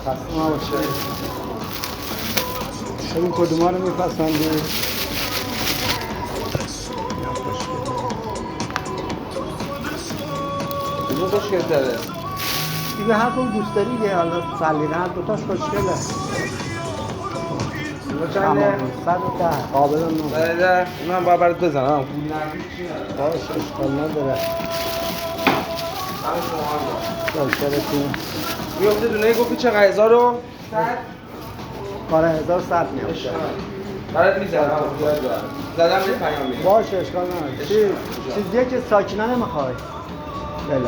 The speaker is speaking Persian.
خسته نباشه. این کدوم ها رو میپسندی؟ اینو خوشگل داره دیگه هر کدوم دوست داری دیگه. حالا سلیقه هر دوتاش خوشگله. چنده؟ 110 قابل نمونه. بله من باید برات بزنم باشه اشکال نداره. شاکرتون. میفته دونه گفتی چقدر 1000 رو؟ آره 1100 میفته. برات میزنم زدم یه پیام میدم باشه اشکال نداره. چیزیه که ساکینه نمیخوای. بله